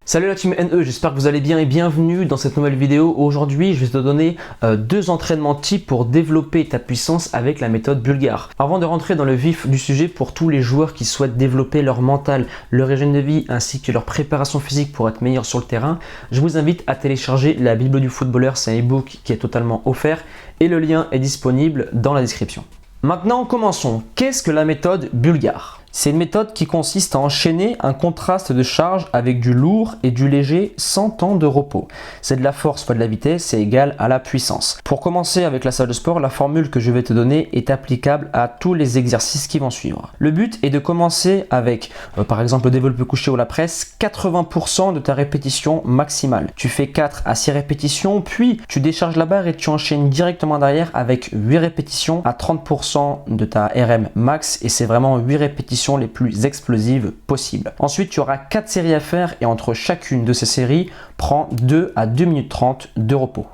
Salut la team NE, j'espère que vous allez bien et bienvenue dans cette nouvelle vidéo. Aujourd'hui, je vais te donner deux entraînements types pour développer ta puissance avec la méthode Bulgare. Avant de rentrer dans le vif du sujet, pour tous les joueurs qui souhaitent développer leur mental, leur hygiène de vie ainsi que leur préparation physique pour être meilleur sur le terrain, je vous invite à télécharger la Bible du footballeur. C'est un e-book qui est totalement offert et le lien est disponible dans la description. Maintenant, commençons. Qu'est-ce que la méthode Bulgare ? C'est une méthode qui consiste à enchaîner un contraste de charge avec du lourd et du léger sans temps de repos. C'est de la force fois de la vitesse, c'est égal à la puissance. Pour commencer avec la salle de sport, la formule que je vais te donner est applicable à tous les exercices qui vont suivre. Le but est de commencer avec, par exemple, le développé couché ou la presse, 80% de ta répétition maximale. Tu fais 4 à 6 répétitions, puis tu décharges la barre et tu enchaînes directement derrière avec 8 répétitions à 30% de ta RM max, et c'est vraiment 8 répétitions les plus explosives possibles. Ensuite, tu auras 4 séries à faire et entre chacune de ces séries, prends 2 à 2 minutes 30 de repos.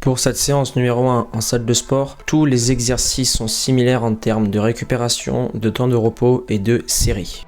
Pour cette séance numéro 1 en salle de sport, tous les exercices sont similaires en termes de récupération, de temps de repos et de séries.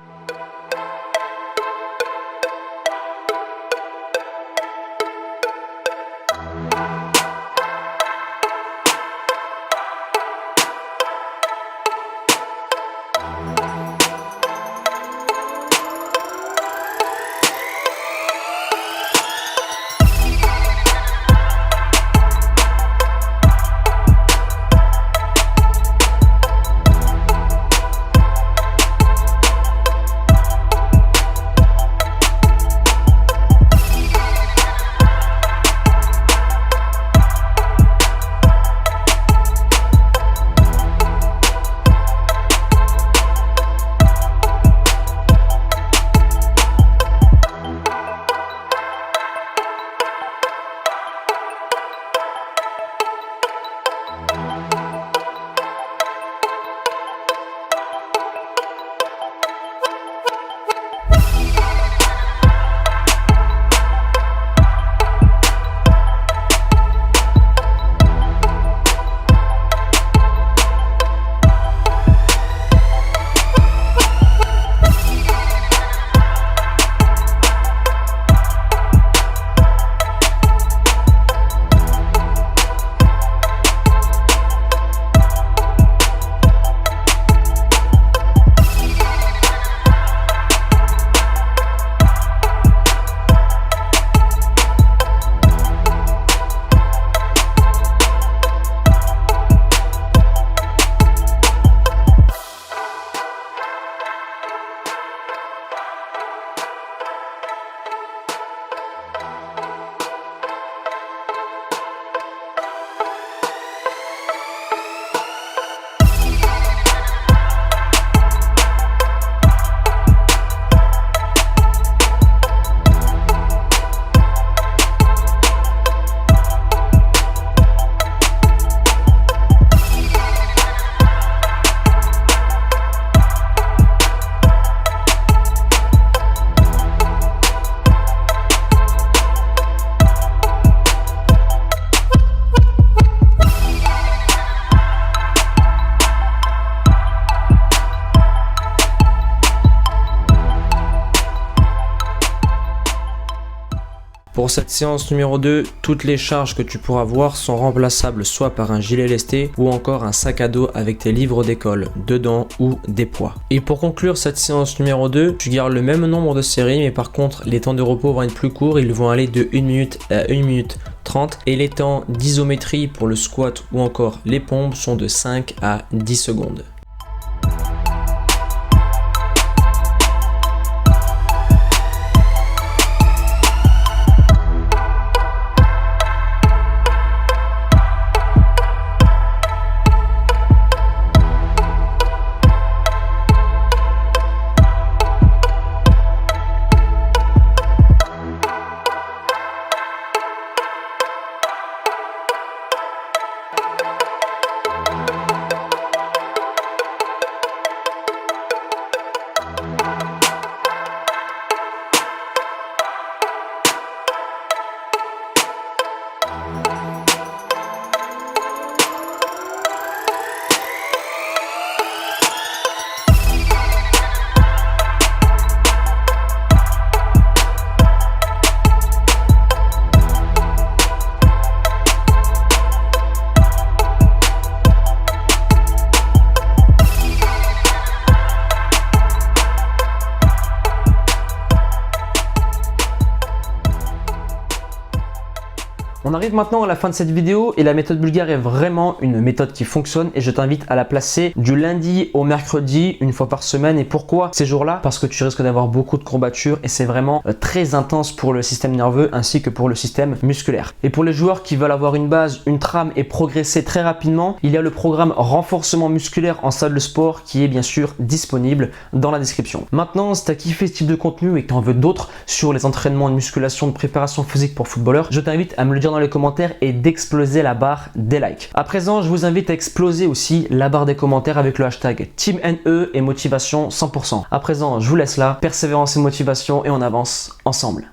Pour cette séance numéro 2, toutes les charges que tu pourras voir sont remplaçables soit par un gilet lesté ou encore un sac à dos avec tes livres d'école dedans ou des poids. Et pour conclure cette séance numéro 2, tu gardes le même nombre de séries, mais par contre les temps de repos vont être plus courts, ils vont aller de 1 minute à 1 minute 30 et les temps d'isométrie pour le squat ou encore les pompes sont de 5 à 10 secondes. On arrive maintenant à la fin de cette vidéo et la méthode bulgare est vraiment une méthode qui fonctionne et je t'invite à la placer du lundi au mercredi, une fois par semaine. Et pourquoi ces jours-là? Parce que tu risques d'avoir beaucoup de courbatures et c'est vraiment très intense pour le système nerveux ainsi que pour le système musculaire. Et pour les joueurs qui veulent avoir une base, une trame et progresser très rapidement, il y a le programme renforcement musculaire en salle de sport qui est bien sûr disponible dans la description. Maintenant, si tu as kiffé ce type de contenu et que tu en veux d'autres sur les entraînements de musculation, de préparation physique pour footballeurs, je t'invite à me le dire dans les commentaires et d'exploser la barre des likes. À présent, je vous invite à exploser aussi la barre des commentaires avec le hashtag TeamNE et motivation 100%. À présent, je vous laisse là, persévérance et motivation et on avance ensemble.